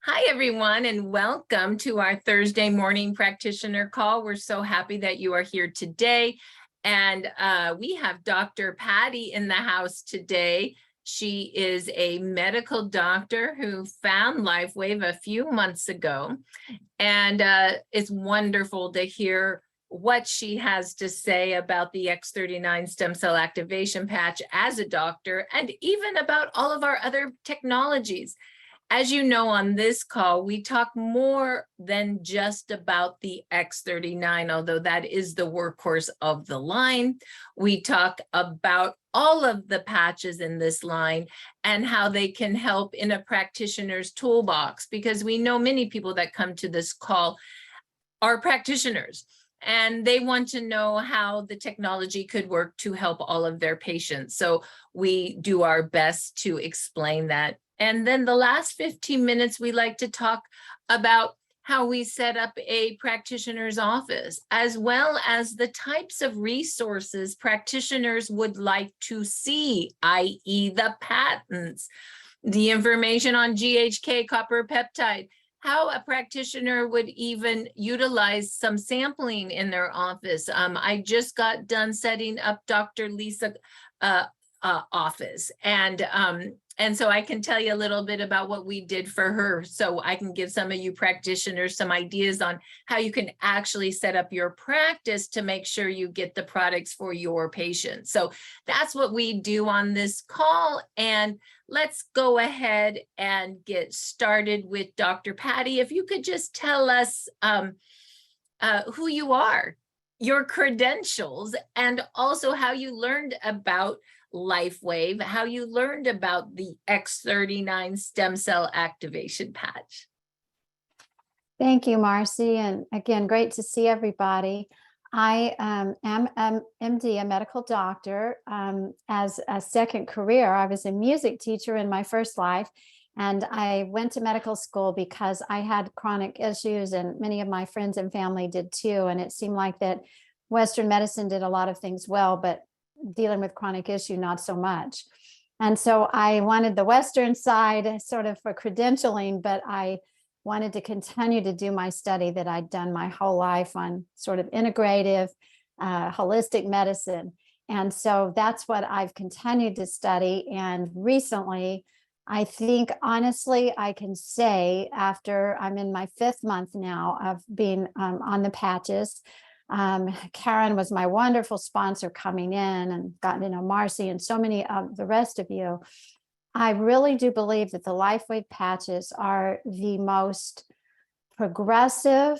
Hi, everyone, and welcome to our Thursday morning practitioner call. We're so happy that you are here today. And we have Dr. Patty in the house today. She is a medical doctor who found Icewave a few months ago. And it's wonderful to hear what she has to say about the X39 stem cell activation patch as a doctor, and even about all of our other technologies. As you know, on this call, we talk more than just about the X39, although that is the workhorse of the line. We talk about all of the patches in this line and how they can help in a practitioner's toolbox, because we know many people that come to this call are practitioners, and they want to know how the technology could work to help all of their patients. So we do our best to explain that. And then the last 15 minutes, we like to talk about how we set up a practitioner's office, as well as the types of resources practitioners would like to see, i.e. the patents, the information on GHK copper peptide, how a practitioner would even utilize some sampling in their office. I just got done setting up Dr. Lisa office, and so I can tell you a little bit about what we did for her, so I can give some of you practitioners some ideas on how you can actually set up your practice to make sure you get the products for your patients. So that's what we do on this call. And let's go ahead and get started with Dr. Patty. If you could just tell us who you are, your credentials, and also how you learned about Icewave, how you learned about the X39 stem cell activation patch. Thank you, Marci. And again, great to see everybody. I am MD, a medical doctor. As a second career, I was a music teacher in my first life, and I went to medical school because I had chronic issues, and many of my friends and family did too. And it seemed like that Western medicine did a lot of things well, but dealing with chronic issue, not so much. And so I wanted the Western side sort of for credentialing, but I wanted to continue to do my study that I'd done my whole life on sort of integrative, holistic medicine. And so that's what I've continued to study. And recently, I think, honestly, I can say after I'm in my 5th month now of being on the patches, Karen was my wonderful sponsor coming in, and gotten to know Marci and so many of the rest of you. I really do believe that the Icewave patches are the most progressive,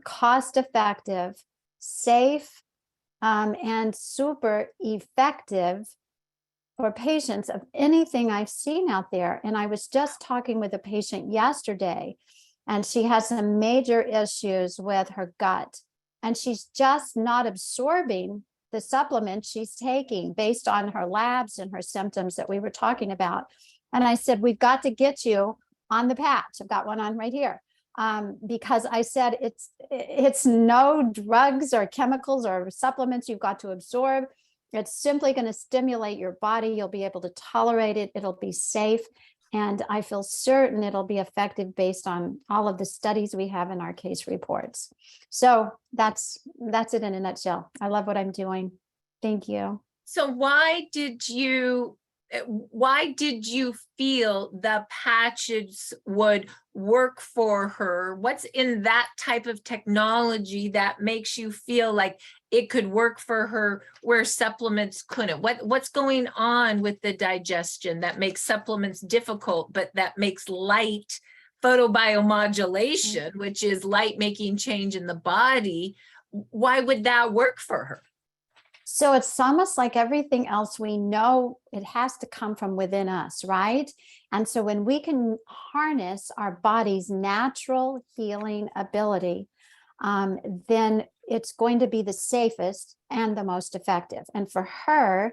cost-effective, safe, and super effective for patients of anything I've seen out there. And I was just talking with a patient yesterday, and she has some major issues with her gut. And she's just not absorbing the supplements she's taking based on her labs and her symptoms that we were talking about. And I said, we've got to get you on the patch. I've got one on right here. Because I said, it's no drugs or chemicals or supplements you've got to absorb. It's simply going to stimulate your body. You'll be able to tolerate it. It'll be safe. And I feel certain it'll be effective based on all of the studies we have in our case reports. So that's it in a nutshell. I love what I'm doing. Thank you. So why did you feel the patches would work for her? What's in that type of technology that makes you feel like it could work for her where supplements couldn't? What's going on with the digestion that makes supplements difficult, but that makes light photobiomodulation, which is light making change in the body, why would that work for her? So it's almost like everything else we know, it has to come from within us, right? And so when we can harness our body's natural healing ability, then it's going to be the safest and the most effective. And for her,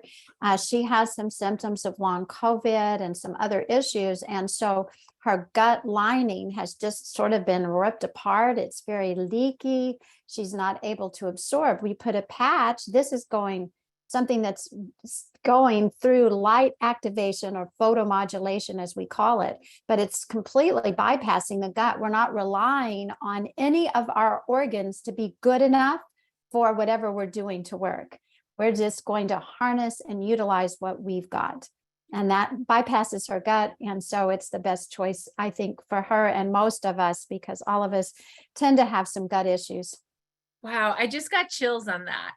she has some symptoms of long COVID and some other issues. And so her gut lining has just sort of been ripped apart. It's very leaky. She's not able to absorb. We put a patch. This is going something that's going through light activation or photomodulation, as we call it, but it's completely bypassing the gut. We're not relying on any of our organs to be good enough for whatever we're doing to work. We're just going to harness and utilize what we've got. And that bypasses her gut. And so it's the best choice, I think, for her and most of us, because all of us tend to have some gut issues. Wow, I just got chills on that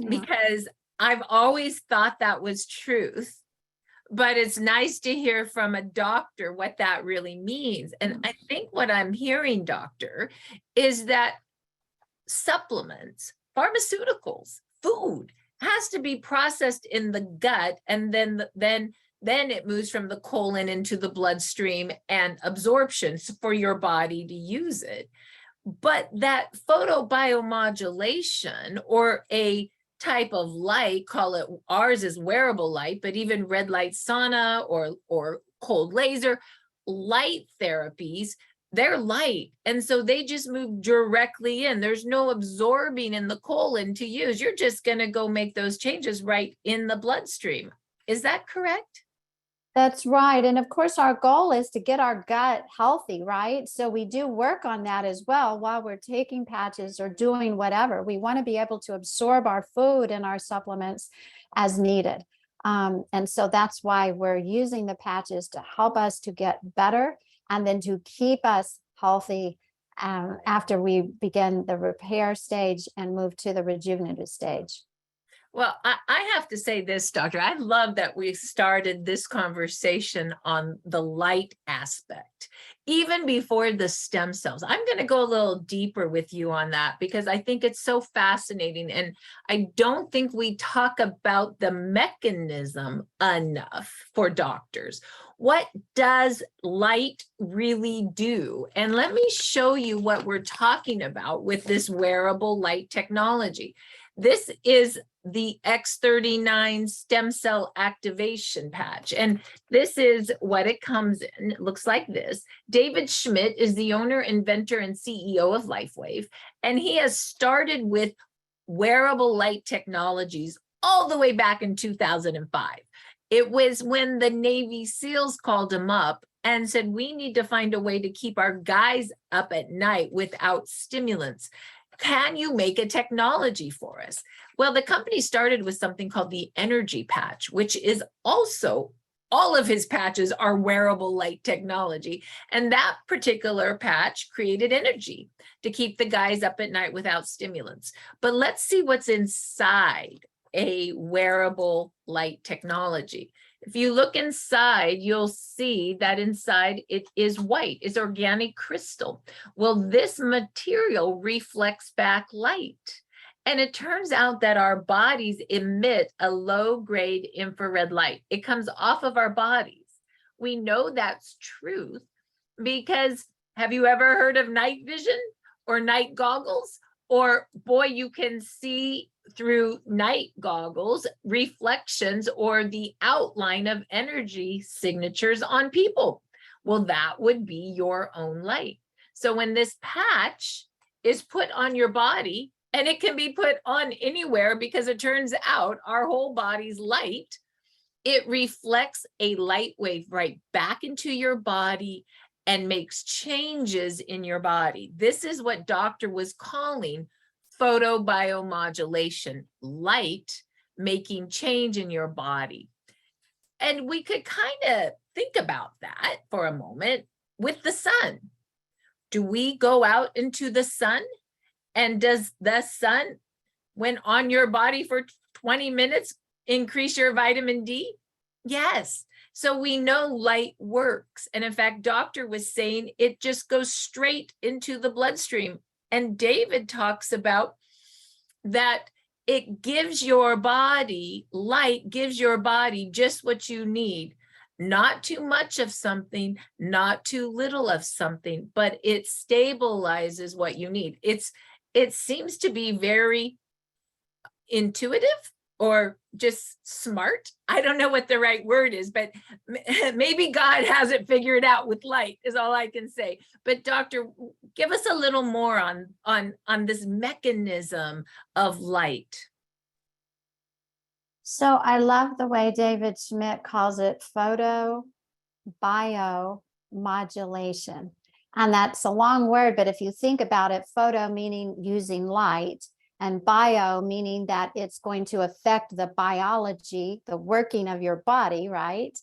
Yeah. because I've always thought that was truth, but it's nice to hear from a doctor what that really means. And I think what I'm hearing, doctor, is that supplements, pharmaceuticals, food has to be processed in the gut, and then it moves from the colon into the bloodstream and absorption for your body to use it. But that photobiomodulation, or a type of light, call it, ours is wearable light, but even red light sauna or cold laser, light therapies, they're light. And so they just move directly in. There's no absorbing in the colon to use. You're just going to go make those changes right in the bloodstream. Is that correct? That's right. And of course, our goal is to get our gut healthy, right? So we do work on that as well while we're taking patches or doing whatever. We want to be able to absorb our food and our supplements as needed. And so that's why we're using the patches to help us to get better and then to keep us healthy after we begin the repair stage and move to the rejuvenative stage. Well, I have to say this, doctor. I love that we started this conversation on the light aspect, even before the stem cells. I'm going to go a little deeper with you on that because I think it's so fascinating. And I don't think we talk about the mechanism enough for doctors. What does light really do? And let me show you what we're talking about with this wearable light technology. This is the X39 stem cell activation patch. And this is what it comes in. It looks like this. David Schmidt is the owner, inventor, and CEO of Icewave. And he has started with wearable light technologies all the way back in 2005. It was when the Navy SEALs called him up and said, we need to find a way to keep our guys up at night without stimulants. Can you make a technology for us? Well, the company started with something called the energy patch, which is also, all of his patches are wearable light technology. And that particular patch created energy to keep the guys up at night without stimulants. But let's see what's inside a wearable light technology. If you look inside, you'll see that inside it is white, it's organic crystal. Well, this material reflects back light. And it turns out that our bodies emit a low-grade infrared light. It comes off of our bodies. We know that's truth because have you ever heard of night vision or night goggles? Or boy, you can see through night goggles reflections or the outline of energy signatures on people. Well, that would be your own light. So when this patch is put on your body, and it can be put on anywhere because it turns out our whole body's light, it reflects a light wave right back into your body and makes changes in your body. This is what doctor was calling photobiomodulation, light making change in your body. And we could kind of think about that for a moment with the sun. Do we go out into the sun? And does the sun, when on your body for 20 minutes, increase your vitamin D? Yes. So we know light works. And in fact, doctor was saying it just goes straight into the bloodstream. And David talks about that it gives your body, light gives your body just what you need. Not too much of something, not too little of something, but it stabilizes what you need. It seems to be very intuitive or just smart. I don't know what the right word is, but maybe God has it figured out with light is all I can say. But doctor, give us a little more on this mechanism of light. So I love the way David Schmidt calls it photobiomodulation. And that's a long word, but if you think about it, photo meaning using light, and bio meaning that it's going to affect the biology, the working of your body, right?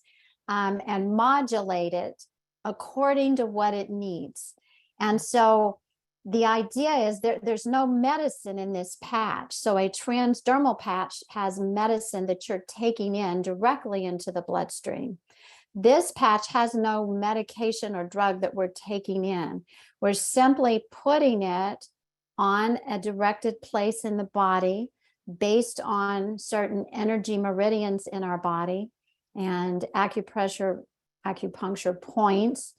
And modulate it according to what it needs. And so the idea is there's no medicine in this patch. So a transdermal patch has medicine that you're taking in directly into the bloodstream. This patch has no medication or drug that we're taking in. We're simply putting it on a directed place in the body based on certain energy meridians in our body and acupuncture points.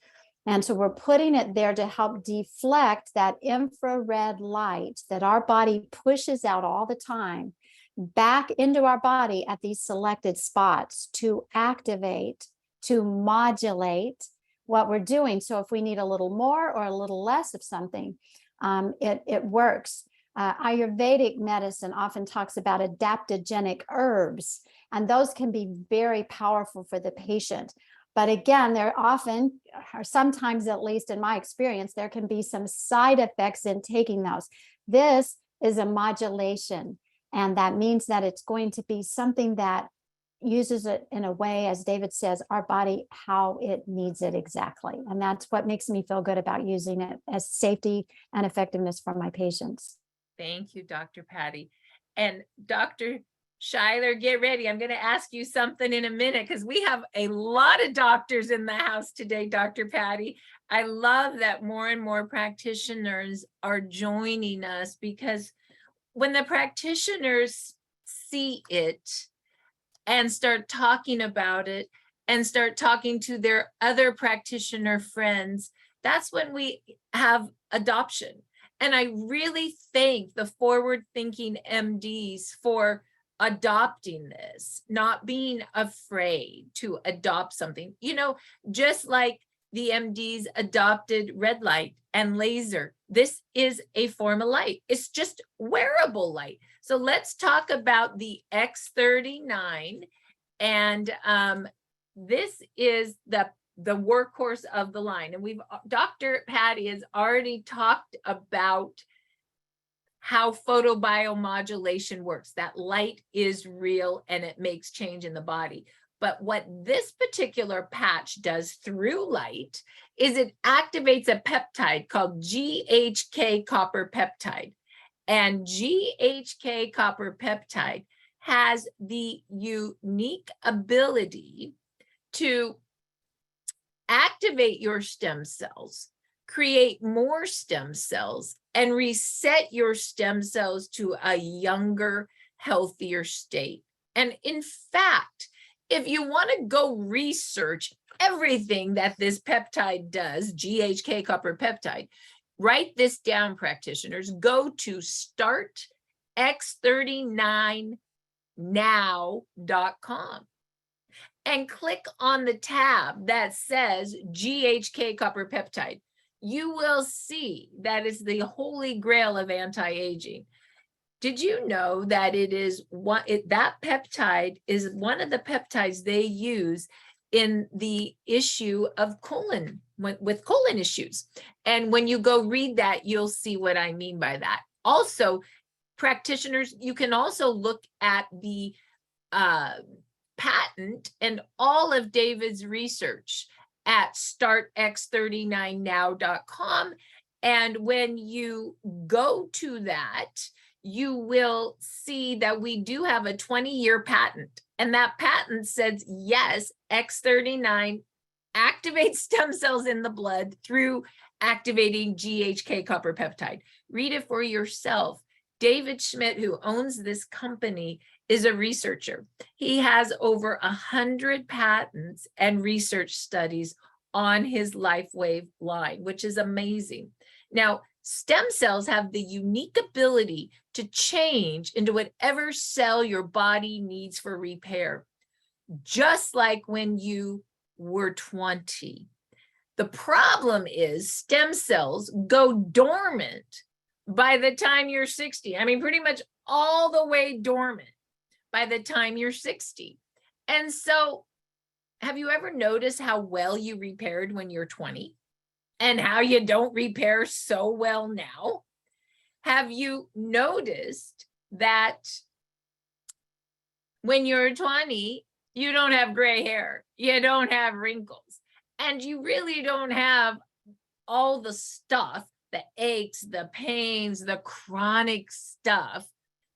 And so we're putting it there to help deflect that infrared light that our body pushes out all the time back into our body at these selected spots to activate, to modulate what we're doing. So if we need a little more or a little less of something, it works. Ayurvedic medicine often talks about adaptogenic herbs, and those can be very powerful for the patient. But again, there often, or sometimes at least in my experience, there can be some side effects in taking those. This is a modulation, and that means that it's going to be something that uses it in a way, as David says, our body, how it needs it exactly. And that's what makes me feel good about using it as safety and effectiveness for my patients. Thank you, Dr. Patty. And Dr. Shyler, get ready. I'm going to ask you something in a minute because we have a lot of doctors in the house today, Dr. Patty. I love that more and more practitioners are joining us, because when the practitioners see it and start talking about it and start talking to their other practitioner friends, that's when we have adoption. And I really thank the forward-thinking MDs for adopting this, not being afraid to adopt something. You know, just like the MDs adopted red light and laser, this is a form of light. It's just wearable light. So let's talk about the X39. And this is the workhorse of the line. And Dr. Patty has already talked about how photobiomodulation works. That light is real and it makes change in the body. But what this particular patch does through light is it activates a peptide called GHK-copper peptide. And GHK-copper peptide has the unique ability to activate your stem cells, create more stem cells, and reset your stem cells to a younger, healthier state. And in fact, if you want to go research everything that this peptide does, GHK copper peptide, write this down, practitioners. Go to startx39now.com and click on the tab that says GHK copper peptide. You will see that is the holy grail of anti-aging. Did you know that that peptide is one of the peptides they use in the issue of colon, with colon issues? And when you go read that, you'll see what I mean by that. Also, practitioners, you can also look at the patent and all of David's research at startx39now.com. And when you go to that, you will see that we do have a 20-year patent. And that patent says, yes, X39 activates stem cells in the blood through activating GHK copper peptide. Read it for yourself. David Schmidt, who owns this company, is a researcher. He has over 100 patents and research studies on his Icewave line, which is amazing. Now, stem cells have the unique ability to change into whatever cell your body needs for repair, just like when you were 20. The problem is stem cells go dormant by the time you're 60. I mean, pretty much all the way dormant. by the time you're 60. And so have you ever noticed how well you repaired when you're 20 and how you don't repair so well now? Have you noticed that when you're 20, you don't have gray hair, you don't have wrinkles, and you really don't have all the stuff, the aches, the pains, the chronic stuff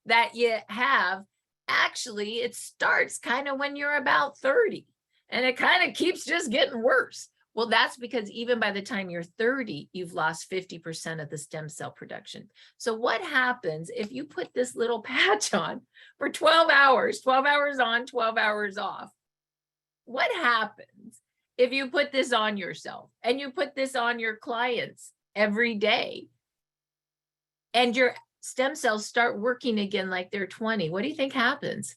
that you have? Actually, it starts kind of when you're about 30 and it kind of keeps just getting worse. Well, that's because even by the time you're 30, you've lost 50% of the stem cell production. So what happens if you put this little patch on for 12 hours on, 12 hours off? What happens if you put this on yourself and you put this on your clients every day and your stem cells start working again like they're 20? What do you think happens?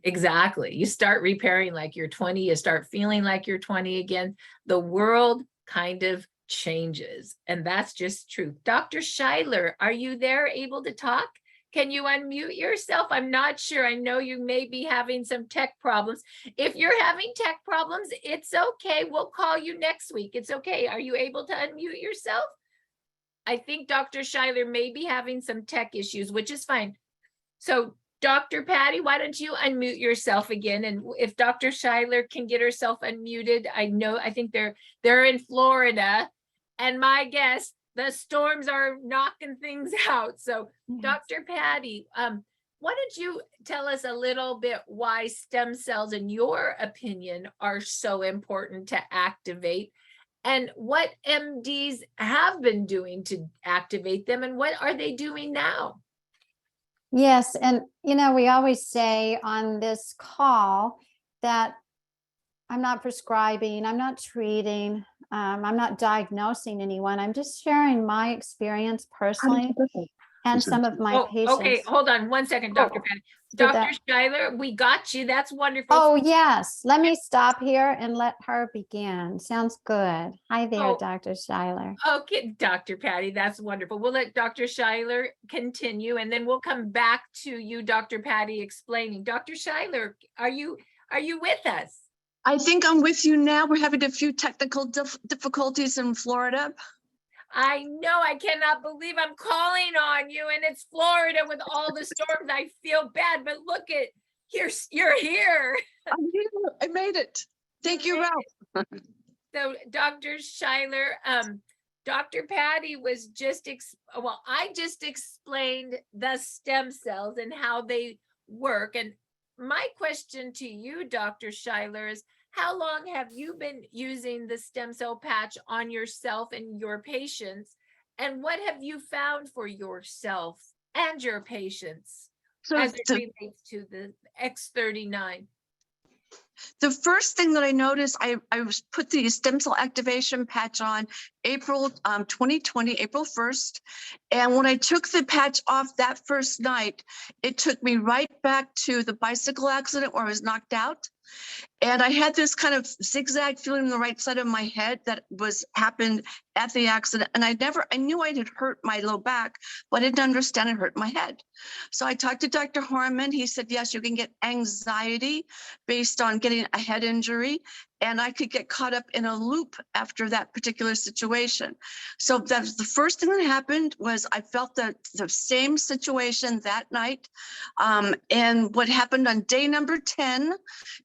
Exactly. You start repairing like you're 20, you start feeling like you're 20 again. The world kind of changes, and that's just truth. Dr. Shyler, are you there, able to talk? Can you unmute yourself? I'm not sure. I know you may be having some tech problems. If you're having tech problems, it's okay. We'll call you next week. It's okay. Are you able to unmute yourself? I think Dr. Shyler may be having some tech issues, which is fine. So Dr. Patty, why don't you unmute yourself again? And if Dr. Shyler can get herself unmuted, I think they're in Florida, and my guess, the storms are knocking things out. So Dr. Patty, why don't you tell us a little bit why stem cells, in your opinion, are so important to activate, and what MDs have been doing to activate them, and what are they doing now? Yes. And, we always say on this call that I'm not prescribing, I'm not treating, I'm not diagnosing anyone. I'm just sharing my experience personally and some of my patients. Okay, hold on one second, Dr. Patty. Dr. Shyler, we got you. That's wonderful. Oh, yes. Let me stop here and let her begin. Sounds good. Hi there, Dr. Shyler. Okay, Dr. Patty, that's wonderful. We'll let Dr. Shyler continue, and then we'll come back to you, Dr. Patty, explaining. Dr. Shyler, are you with us? I think I'm with you now. We're having a few technical difficulties in Florida. I know. I cannot believe I'm calling on you, and it's Florida with all the storms. I feel bad, but look at you're here. I'm here. I made it. Thank you, Ralph. So, Dr. Shyler, Dr. Patty was I just explained the stem cells and how they work. And my question to you, Dr. Shyler, is how long have you been using the stem cell patch on yourself and your patients? And what have you found for yourself and your patients as it relates to the X39? The first thing that I noticed, I put the stem cell activation patch on April 2020, April 1st. And when I took the patch off that first night, it took me right back to the bicycle accident where I was knocked out. And I had this kind of zigzag feeling in the right side of my head that happened at the accident. And I knew I had hurt my low back, but I didn't understand it hurt my head. So I talked to Dr. Horman. He said, yes, you can get anxiety based on getting a head injury. And I could get caught up in a loop after that particular situation. So that was the first thing that happened. Was I felt the same situation that night. And what happened on day number 10,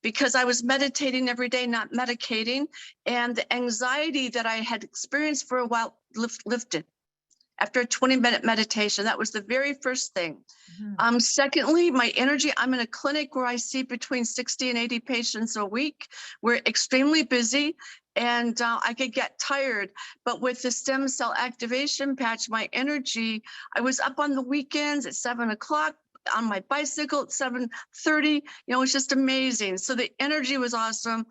because I was meditating every day, not medicating, and the anxiety that I had experienced for a while lifted after a 20-minute meditation. That was the very first thing. Mm-hmm. Secondly, my energy, I'm in a clinic where I see between 60 and 80 patients a week. We're extremely busy, and I could get tired. But with the stem cell activation patch, my energy, I was up on the weekends at 7 o'clock on my bicycle at 7:30. It's just amazing. So the energy was awesome.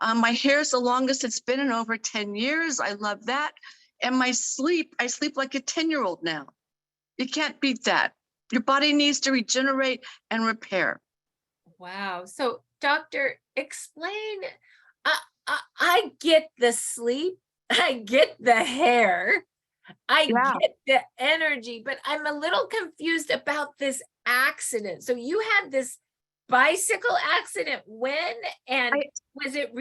My hair's the longest it's been in over 10 years. I love that. And my sleep, I sleep like a 10-year-old now. You can't beat that. Your body needs to regenerate and repair. Wow. So, doctor, explain. I get the sleep. I get the hair. I get the energy, but I'm a little confused about this accident. So you had this bicycle accident when? And I- was it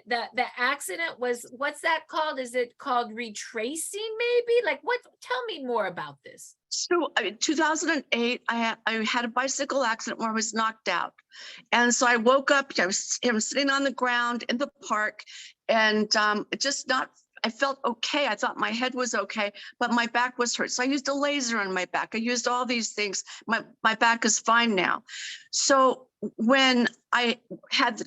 the accident was, what's that called? Is it called retracing maybe? Like what, tell me more about this. So in 2008, I had a bicycle accident where I was knocked out. And so I woke up, I was sitting on the ground in the park and just not, I felt okay. I thought my head was okay, but my back was hurt. So I used a laser on my back. I used all these things. My back is fine now. So when I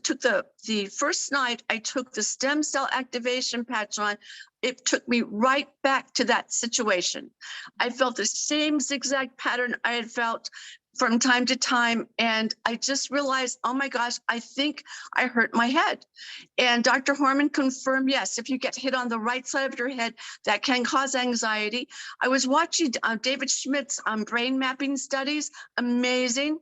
took the first night, I took the stem cell activation patch on, it took me right back to that situation. I felt the same zigzag pattern I had felt from time to time. And I just realized, oh my gosh, I think I hurt my head. And Dr. Horman confirmed, yes, if you get hit on the right side of your head, that can cause anxiety. I was watching David Schmidt's brain mapping studies, amazing.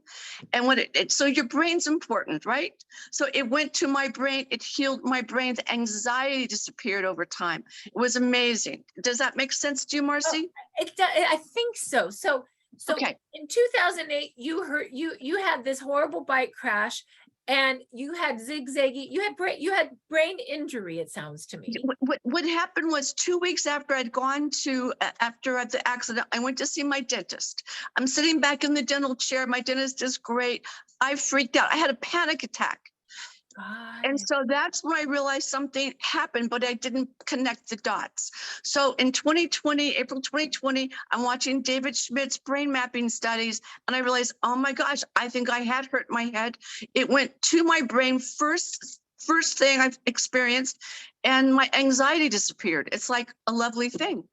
And when so your brain's important, right? So it went to my brain, it healed my brain, the anxiety disappeared over time. It was amazing. Does that make sense to you, Marci? I think so. So Okay. in 2008, you had this horrible bike crash and you had zigzaggy, you had brain injury, it sounds to me. What happened was 2 weeks after I'd gone to, after the accident, I went to see my dentist. I'm sitting back in the dental chair. My dentist is great. I freaked out. I had a panic attack. And so that's when I realized something happened, but I didn't connect the dots. So in 2020, April 2020, I'm watching David Schmidt's brain mapping studies, and I realized, oh my gosh, I think I had hurt my head. It went to my brain first thing I've experienced, and my anxiety disappeared. It's like a lovely thing.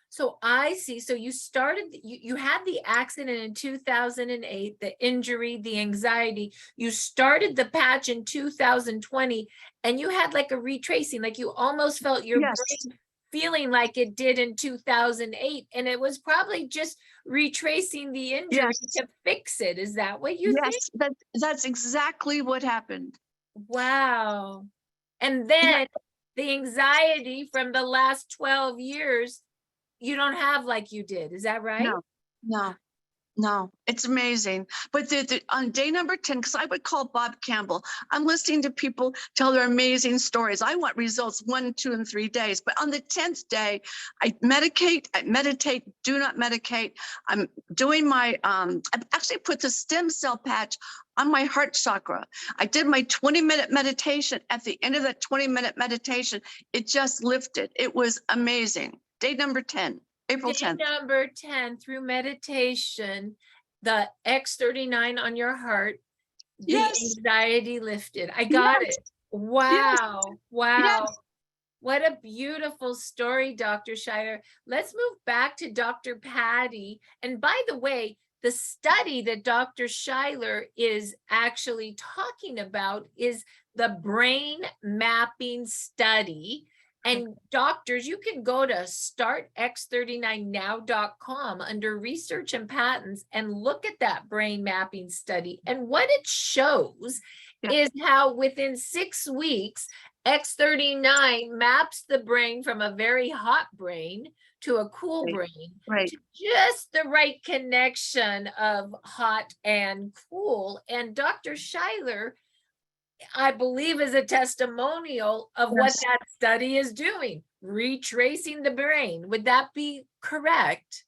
So I see. So you started, you had the accident in 2008, the injury, the anxiety. You started the patch in 2020, and you had like a retracing, like you almost felt your Yes. brain feeling like it did in 2008. And it was probably just retracing the injury Yes. to fix it. Is that what you think? Yes, that's exactly what happened. Wow. And then the anxiety from the last 12 years, you don't have like you did. Is that right? No, it's amazing. But on day number 10, because I would call Bob Campbell, I'm listening to people tell their amazing stories. I want results 1, 2, and 3 days. But on the 10th day, I meditate, do not medicate. I'm doing my, I've actually put the stem cell patch on my heart chakra. I did my 20-minute meditation. At the end of that 20-minute meditation, it just lifted. It was amazing. Day number 10. April 10th. Day number 10, through meditation, the X39 on your heart, the Yes. anxiety lifted. I got Yes. it. Wow. Yes. Wow. Yes. What a beautiful story, Dr. Shyler. Let's move back to Dr. Patty. And by the way, the study that Dr. Shyler is actually talking about is the brain mapping study. And doctors, you can go to startx39now.com under research and patents and look at that brain mapping study. And what it shows is how within 6 weeks, X39 maps the brain from a very hot brain to a cool brain, to just the right connection of hot and cool. And Dr. Shyler, I believe, is a testimonial of what that study is doing, retracing the brain. Would that be correct?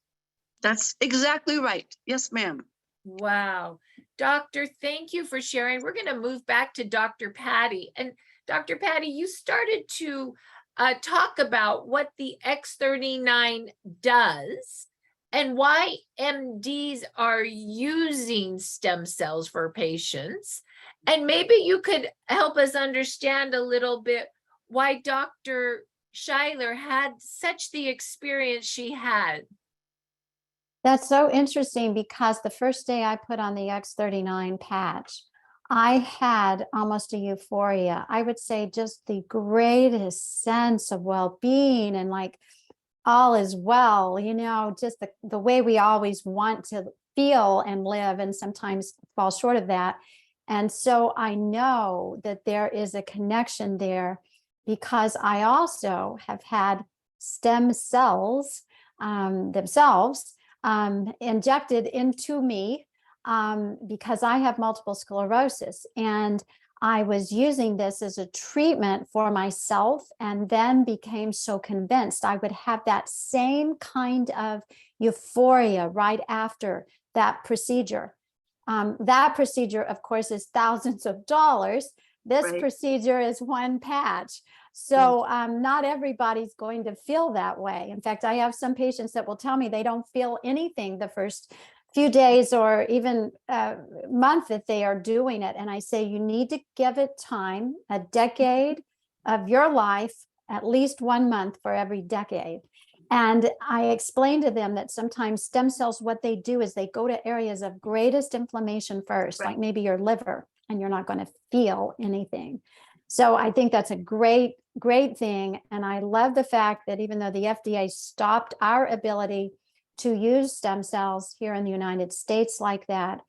That's exactly right. Yes, ma'am. Wow. Doctor, thank you for sharing. We're going to move back to Dr. Patty. And Dr. Patty, you started to talk about what the X39 does and why MDs are using stem cells for patients. And maybe you could help us understand a little bit why Dr. Shyler had such the experience she had. That's so interesting because the first day I put on the X39 patch, I had almost a euphoria. I would say just the greatest sense of well-being and like all is well, you know, just the way we always want to feel and live and sometimes fall short of that. And so I know that there is a connection there because I also have had stem cells themselves injected into me because I have multiple sclerosis, and I was using this as a treatment for myself, and then became so convinced I would have that same kind of euphoria right after that procedure. That procedure, of course, is thousands of dollars. This Right. procedure is one patch. So not everybody's going to feel that way. In fact, I have some patients that will tell me they don't feel anything the first few days or even month that they are doing it. And I say, you need to give it time, a decade of your life, at least 1 month for every decade. And I explain to them that sometimes stem cells, what they do is they go to areas of greatest inflammation first, Right. like maybe your liver, and you're not going to feel anything. So I think that's a great thing. And I love the fact that even though the FDA stopped our ability to use stem cells here in the United States like that,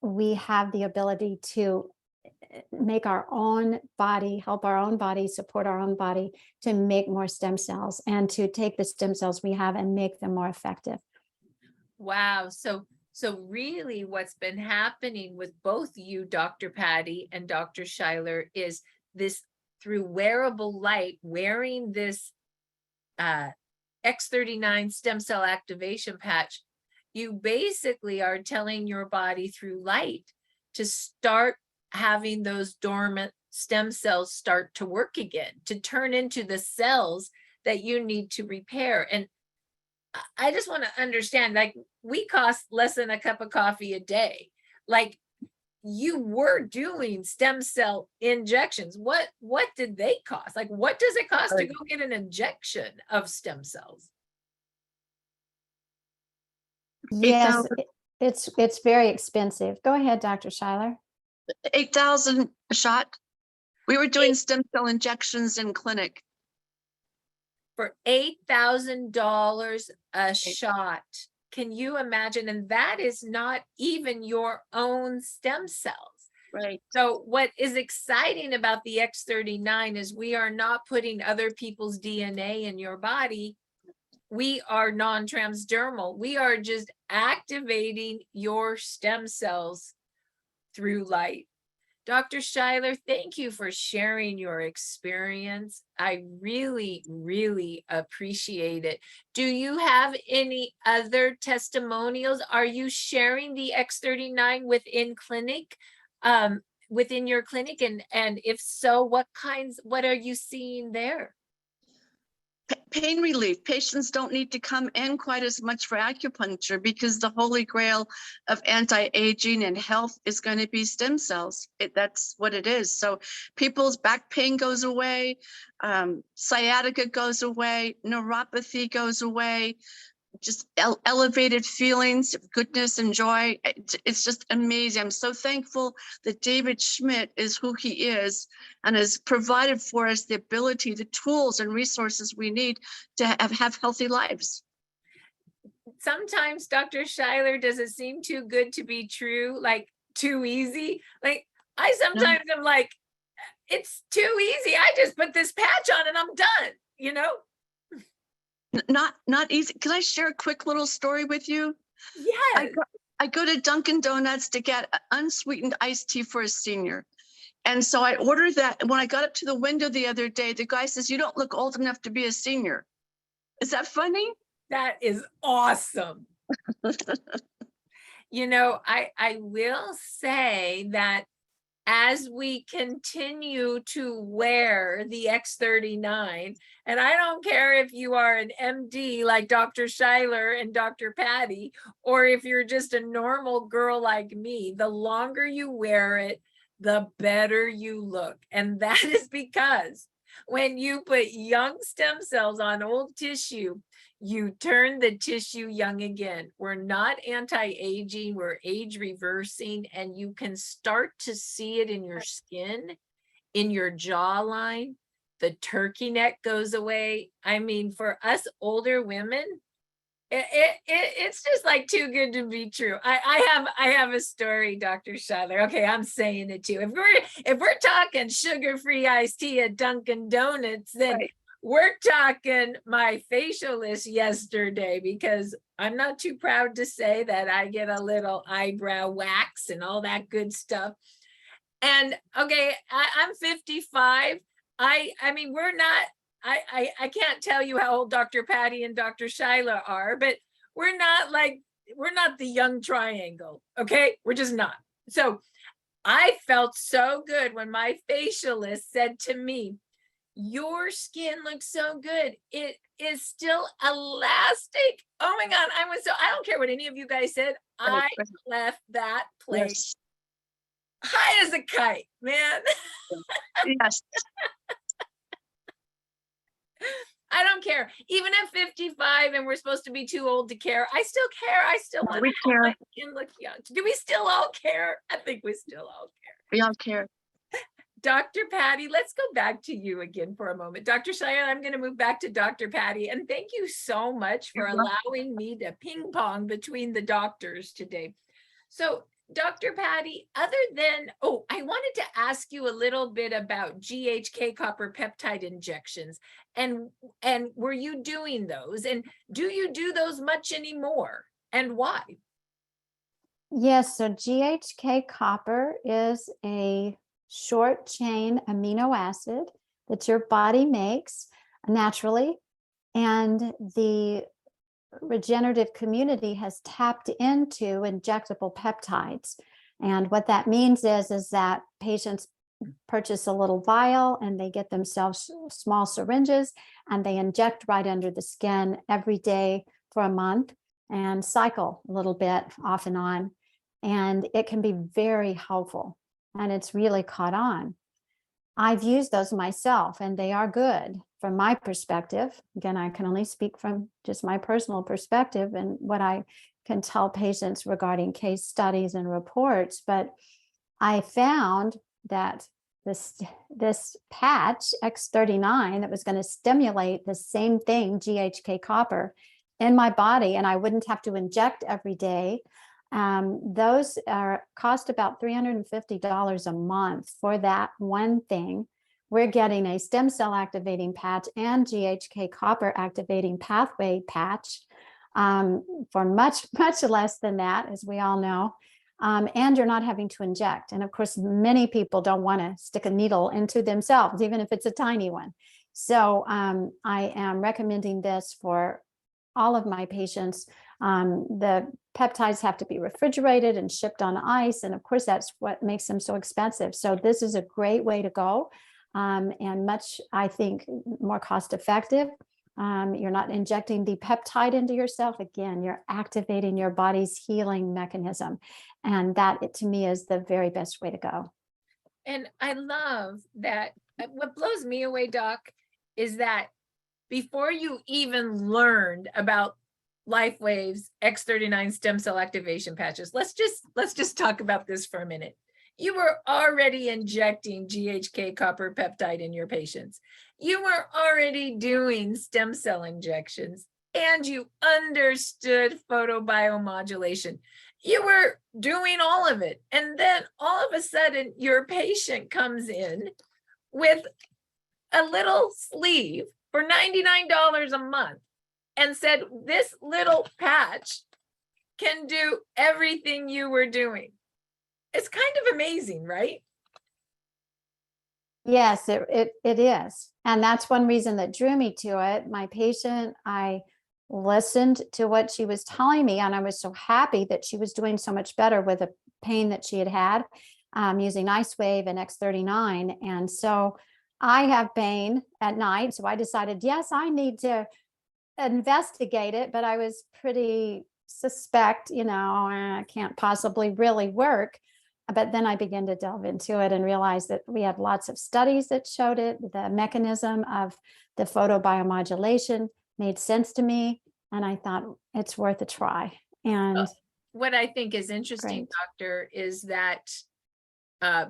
we have the ability to make our own body, help our own body, support our own body to make more stem cells, and to take the stem cells we have and make them more effective. Wow. So really what's been happening with both you, Dr. Patty and Dr. Shyler, is this through wearable light, wearing this X39 stem cell activation patch, you basically are telling your body through light to start having those dormant stem cells start to work again, to turn into the cells that you need to repair. And I just want to understand, like, we cost less than a cup of coffee a day. Like, you were doing stem cell injections. What did they cost? Like, what does it cost to go get an injection of stem cells? Yes, it's very expensive. Go ahead, Dr. Shyler. 8,000 a shot. We were doing stem cell injections in clinic. For $8,000 a shot. Can you imagine? And that is not even your own stem cells. Right. So what is exciting about the X39 is we are not putting other people's DNA in your body. We are non-transdermal. We are just activating your stem cells through light. Dr. Shyler, thank you for sharing your experience. I really, really appreciate it. Do you have any other testimonials? Are you sharing the X39 within clinic, within your clinic? And if so, what are you seeing there? Pain relief. Patients don't need to come in quite as much for acupuncture because the holy grail of anti-aging and health is going to be stem cells. That's what it is. So people's back pain goes away, sciatica goes away, neuropathy goes away, just elevated feelings of goodness and joy. It's just amazing. I'm so thankful that David Schmidt is who he is and has provided for us the ability, the tools and resources we need to have healthy lives. Sometimes, Dr. Shyler, does it seem too good to be true? Like too easy? Like I sometimes am like, it's too easy. I just put this patch on and I'm done, you know? Not easy. Can I share a quick little story with you? Yes. I go to Dunkin' Donuts to get unsweetened iced tea for a senior. And so I ordered that. And when I got up to the window the other day, the guy says, "You don't look old enough to be a senior." Is that funny? That is awesome. You know, I will say that as we continue to wear the X39, and I don't care if you are an MD like Dr. Shyler and Dr. Patty, or if you're just a normal girl like me, the longer you wear it, the better you look. And that is because when you put young stem cells on old tissue, you turn the tissue young again. We're not anti-aging, we're age reversing, and you can start to see it in your skin, in your jawline. The turkey neck goes away. I mean, for us older women, it's just like too good to be true. I have a story, Dr. Shyler. Okay, I'm saying it too. If we're talking sugar-free iced tea at Dunkin' Donuts, then right. we're talking my facialist yesterday, because I'm not too proud to say that I get a little eyebrow wax and all that good stuff. And okay, I'm 55. I mean, we're not, I can't tell you how old Dr. Patty and Dr. Shyler are, but we're not the young triangle. Okay, we're just not. So I felt so good when my facialist said to me, your skin looks so good. It is still elastic. Oh my God. I don't care what any of you guys said. I left that place high as a kite, man. Yes. I don't care. Even at 55 and we're supposed to be too old to care, I still care. I still want to have my skin look young. Do we still all care? I think we still all care. We all care. Dr. Patty, let's go back to you again for a moment. Dr. Shyler, I'm going to move back to Dr. Patty. And thank you so much for allowing me to ping pong between the doctors today. So Dr. Patty, other than, I wanted to ask you a little bit about GHK copper peptide injections. And were you doing those? And do you do those much anymore? And why? Yes, so GHK copper is a short chain amino acid that your body makes naturally, and the regenerative community has tapped into injectable peptides. And what that means is that patients purchase a little vial and they get themselves small syringes and they inject right under the skin every day for a month and cycle a little bit off and on. And it can be very helpful, and it's really caught on. I've used those myself and they are good from my perspective. Again, I can only speak from just my personal perspective and what I can tell patients regarding case studies and reports. But I found that this patch X39 that was going to stimulate the same thing, GHK copper, in my body, and I wouldn't have to inject every day. Those cost about $350 a month for that one thing. We're getting a stem cell activating patch and GHK copper activating pathway patch for much, much less than that, as we all know. And you're not having to inject. And of course, many people don't want to stick a needle into themselves, even if it's a tiny one. So I am recommending this for all of my patients. The peptides have to be refrigerated and shipped on ice. And of course, that's what makes them so expensive. So this is a great way to go, and much, I think, more cost effective. You're not injecting the peptide into yourself. Again, you're activating your body's healing mechanism. And that, to me, is the very best way to go. And I love that. What blows me away, Doc, is that before you even learned about Lifewave's X39 stem cell activation patches, let's just talk about this for a minute. You were already injecting GHK copper peptide in your patients. You were already doing stem cell injections, and you understood photobiomodulation. You were doing all of it. And then all of a sudden, your patient comes in with a little sleeve for $99 a month and said, this little patch can do everything you were doing. It's kind of amazing, right? Yes, it is. And that's one reason that drew me to it. My patient, I listened to what she was telling me, and I was so happy that she was doing so much better with the pain that she had using Icewave and X39. And so I have pain at night. So I decided, yes, I need to investigate it, but I was pretty suspect, it can't possibly really work. But then I began to delve into it and realize that we had lots of studies that showed it. The mechanism of the photobiomodulation made sense to me. And I thought it's worth a try. And what I think is interesting, Doctor, is that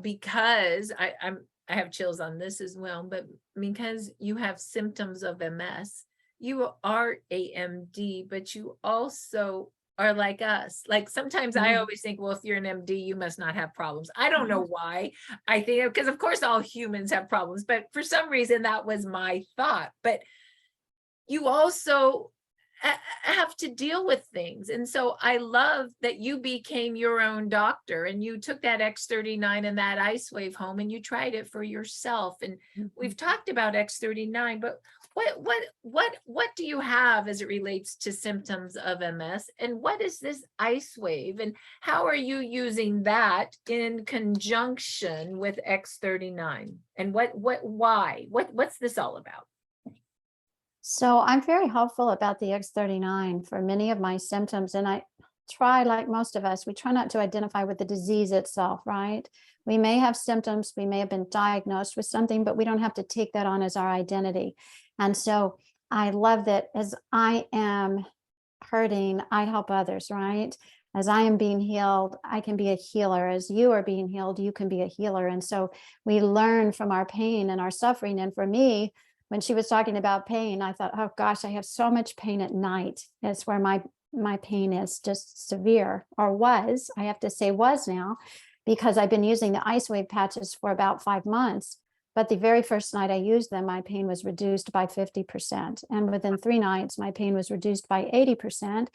because I have chills on this as well, but because you have symptoms of MS, you are AMD, but you also are like us. Like sometimes I Mhm. always think, well, if you're an MD, you must not have problems. I don't know why. I think because of course all humans have problems, but for some reason that was my thought. But you also have to deal with things. And so I love that you became your own doctor and you took that X39 and that Icewave home and you tried it for yourself. And we've talked about X39, but what do you have as it relates to symptoms of MS? And what is this Icewave? And how are you using that in conjunction with X39? And what's this all about? So I'm very hopeful about the X39 for many of my symptoms. And I try, like most of us, we try not to identify with the disease itself, right? We may have symptoms, we may have been diagnosed with something, but we don't have to take that on as our identity. And so I love that as I am hurting, I help others, right? As I am being healed, I can be a healer. As you are being healed, you can be a healer. And so we learn from our pain and our suffering. And for me, when she was talking about pain, I thought, oh gosh, I have so much pain at night. It's where my pain is just severe, or was. I have to say was now, because I've been using the Icewave patches for about 5 months. But the very first night I used them, my pain was reduced by 50%. And within 3 nights, my pain was reduced by 80%.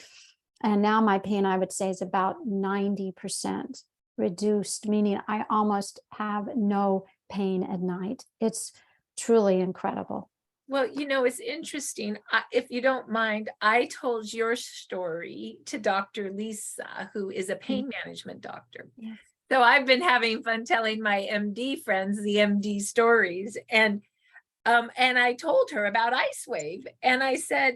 And now my pain, I would say, is about 90% reduced, meaning I almost have no pain at night. It's truly incredible. Well, it's interesting. If you don't mind, I told your story to Dr. Lisa, who is a pain management doctor. Yes. So I've been having fun telling my MD friends the MD stories. And I told her about Icewave. And I said,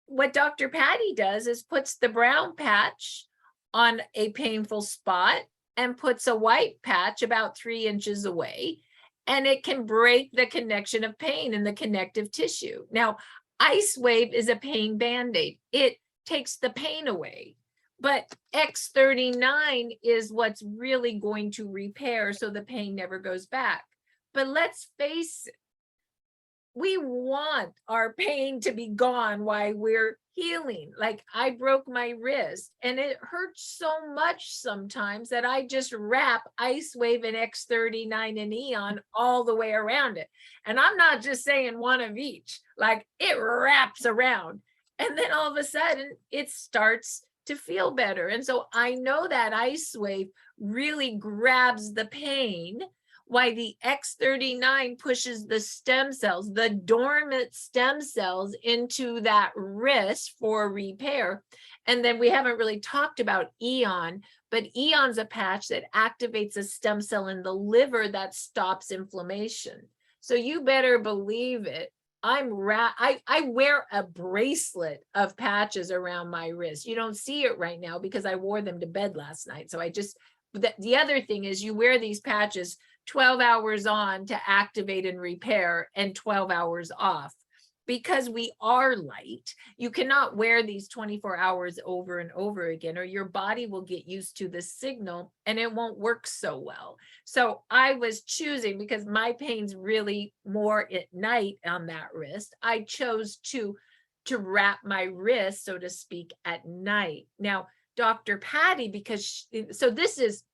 what Dr. Patty does is puts the brown patch on a painful spot and puts a white patch about 3 inches away. And it can break the connection of pain in the connective tissue. Now, Icewave is a pain Band-Aid. It takes the pain away. But X39 is what's really going to repair so the pain never goes back. But let's face it, we want our pain to be gone while we're healing. Like I broke my wrist and it hurts so much sometimes that I just wrap Icewave and X39 and Aeon all the way around it. And I'm not just saying one of each, like it wraps around. And then all of a sudden it starts to feel better. And so I know that Icewave really grabs the pain, why the X39 pushes the stem cells, the dormant stem cells, into that wrist for repair. And then we haven't really talked about Aeon, but Aeon's a patch that activates a stem cell in the liver that stops inflammation. So you better believe it. I wear a bracelet of patches around my wrist. You don't see it right now because I wore them to bed last night. So the other thing is you wear these patches 12 hours on to activate and repair and 12 hours off. Because we are light, you cannot wear these 24 hours over and over again, or your body will get used to the signal and it won't work so well. So I was choosing, because my pain's really more at night on that wrist, I chose to wrap my wrist, so to speak, at night. Now, Dr. Patty, because this is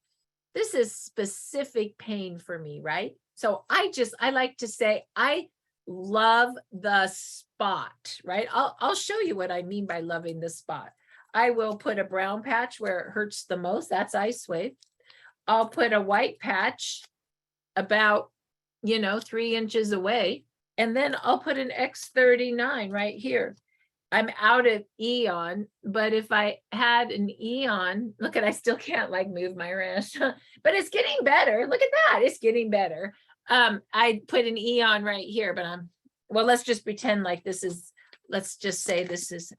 specific pain for me, right? So I like to say, I love the spot, right? I'll show you what I mean by loving the spot. I will put a brown patch where it hurts the most. That's Icewave. I'll put a white patch about, 3 inches away. And then I'll put an X39 right here. I'm out of Aeon, but if I had an Aeon, look at, I still can't move my wrist, but it's getting better. Look at that. It's getting better. I put an Aeon right here, but let's just pretend like let's just say this is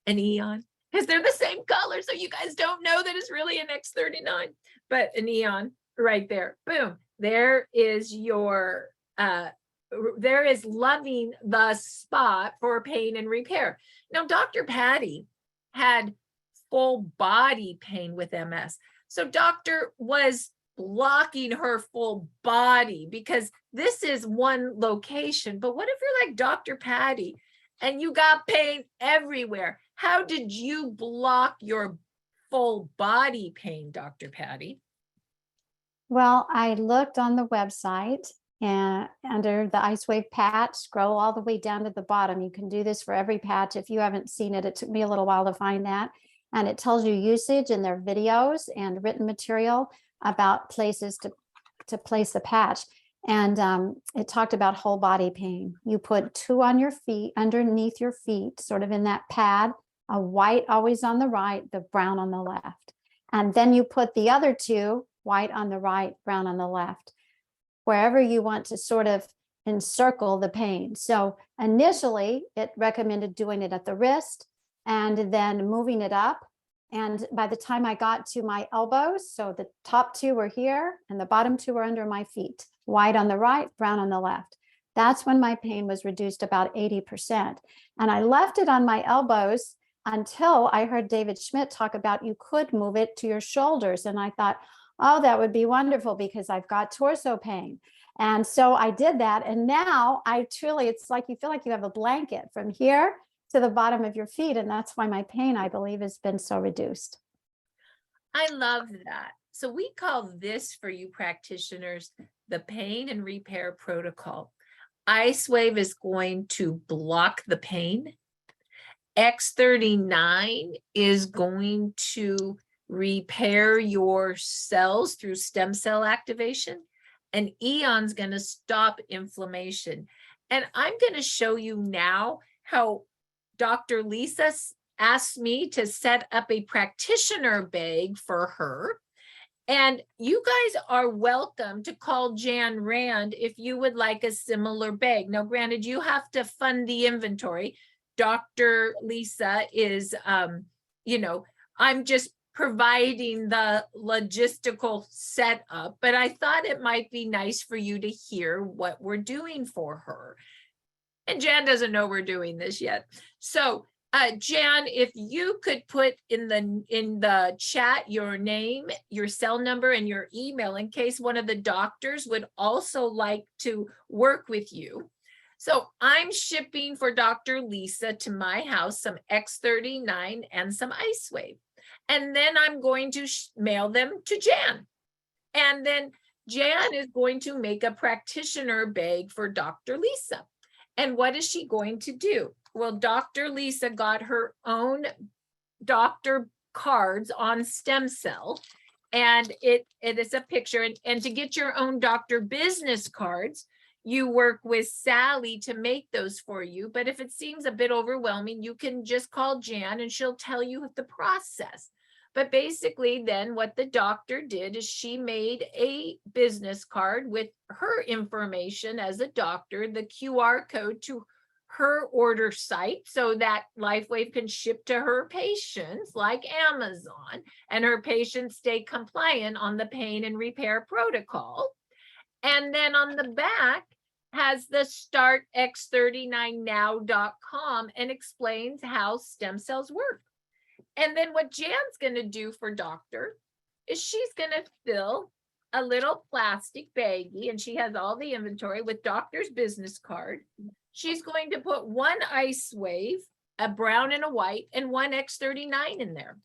an Aeon because they're the same color. So you guys don't know that it's really an X39, but an Aeon right there. Boom. There is your, there is loving the spot for pain and repair. Now, Dr. Patty had full body pain with MS. So doctor was blocking her full body because this is one location. But what if you're like Dr. Patty and you got pain everywhere? How did you block your full body pain, Dr. Patty? Well, I looked on the website and under the Icewave patch, scroll all the way down to the bottom. You can do this for every patch. If you haven't seen it, it took me a little while to find that. And it tells you usage and their videos and written material about places to place the patch. And it talked about whole body pain. You put 2 on your feet, underneath your feet, sort of in that pad, a white always on the right, the brown on the left. And then you put the other 2, white on the right, brown on the left, wherever you want to sort of encircle the pain. So initially, it recommended doing it at the wrist and then moving it up. And by the time I got to my elbows, so the top 2 were here and the bottom 2 were under my feet, white on the right, brown on the left. That's when my pain was reduced about 80%. And I left it on my elbows until I heard David Schmidt talk about you could move it to your shoulders. And I thought, oh, that would be wonderful because I've got torso pain. And so I did that. And now I truly, it's like you feel like you have a blanket from here to the bottom of your feet. And that's why my pain, I believe, has been so reduced. I love that. So we call this, for you practitioners, the pain and repair protocol. Icewave is going to block the pain. X39 is going to repair your cells through stem cell activation, and Aeon's going to stop inflammation. And I'm going to show you now how Dr. Lisa asked me to set up a practitioner bag for her. And you guys are welcome to call Jan Rand if you would like a similar bag. Now, granted, you have to fund the inventory. Dr. Lisa is, I'm just providing the logistical setup, but I thought it might be nice for you to hear what we're doing for her. And Jan doesn't know we're doing this yet. So Jan, if you could put in the chat your name, your cell number, and your email in case one of the doctors would also like to work with you. So I'm shipping for Dr. Lisa to my house some X39 and some Icewave. And then I'm going to mail them to Jan. And then Jan is going to make a practitioner bag for Dr. Lisa. And what is she going to do? Well, Dr. Lisa got her own doctor cards on stem cell. And it is a picture. And to get your own doctor business cards, you work with Sally to make those for you. But if it seems a bit overwhelming, you can just call Jan and she'll tell you the process. But basically then what the doctor did is she made a business card with her information as a doctor, the QR code to her order site so that LifeWave can ship to her patients like Amazon, and her patients stay compliant on the pain and repair protocol. And then on the back has the startx39now.com and explains how stem cells work. And then what Jan's going to do for doctor is she's going to fill a little plastic baggie, and she has all the inventory with doctor's business card. She's going to put one Icewave, a brown and a white, and one X39 in there.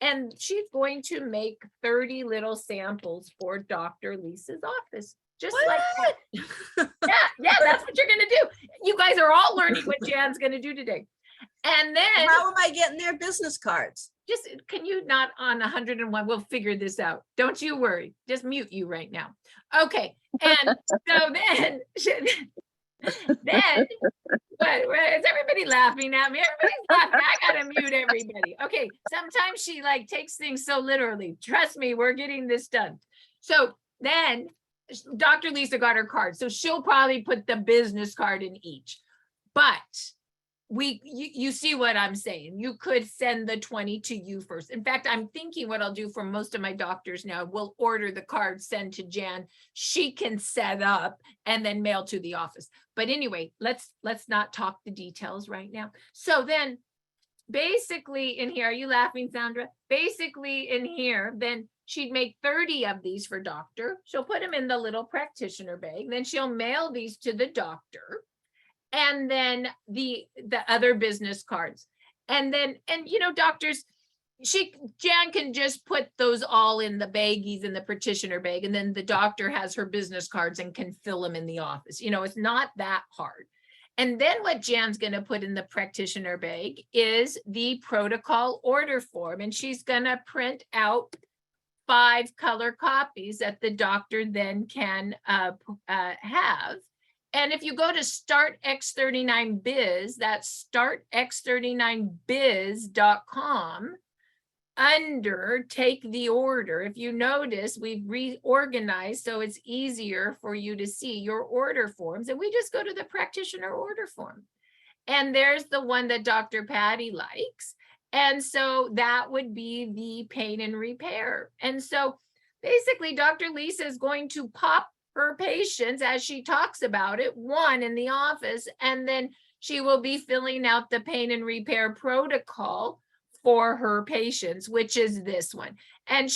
And she's going to make 30 little samples for Dr. Lisa's office. Just what? Like that. Yeah, that's what you're going to do. You guys are all learning what Jan's going to do today. And then how am I getting their business cards? Just, can you not on 101? We'll figure this out. Don't you worry. Just mute you right now. Okay. And so then is everybody laughing at me? Everybody's laughing. I gotta mute everybody. Okay. Sometimes she like takes things so literally. Trust me, we're getting this done. So then Dr. Lisa got her card. So she'll probably put the business card in each. But you see what I'm saying? You could send the 20 to you first. In fact, I'm thinking what I'll do for most of my doctors now, we'll order the card, send to Jan. She can set up and then mail to the office. But anyway, let's not talk the details right now. So then basically in here, are you laughing, Sandra? Basically in here, then she'd make 30 of these for doctor. She'll put them in the little practitioner bag. Then she'll mail these to the doctor. And then the other business cards. And then, doctors, Jan can just put those all in the baggies in the practitioner bag, and then the doctor has her business cards and can fill them in the office. It's not that hard. And then what Jan's going to put in the practitioner bag is the protocol order form, and she's going to print out 5 color copies that the doctor then can have. And if you go to Start X39 Biz, that's startx39biz.com, under Take the Order. If you notice, we've reorganized so it's easier for you to see your order forms, and we just go to the practitioner order form. And there's the one that Dr. Patty likes. And so that would be the pain and repair. And so basically Dr. Lisa is going to pop her patients, as she talks about it, one in the office, and then she will be filling out the pain and repair protocol for her patients, which is this one. And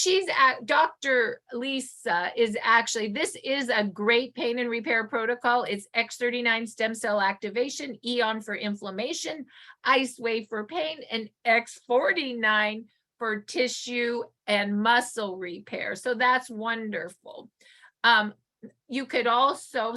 Dr. Lisa is actually, this is a great pain and repair protocol. It's X39 stem cell activation, Aeon for inflammation, Icewave for pain, and X39 for tissue and muscle repair. So that's wonderful. You could also,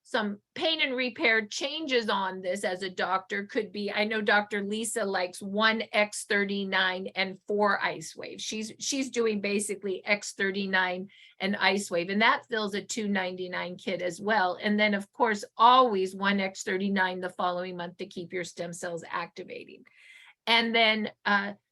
some pain and repair changes on this as a doctor could be, I know Dr. Lisa likes 1 X39 and 4 Icewave. She's doing basically X39 and Icewave, and that fills a $299 kit as well. And then of course, always 1 X39 the following month to keep your stem cells activating. And then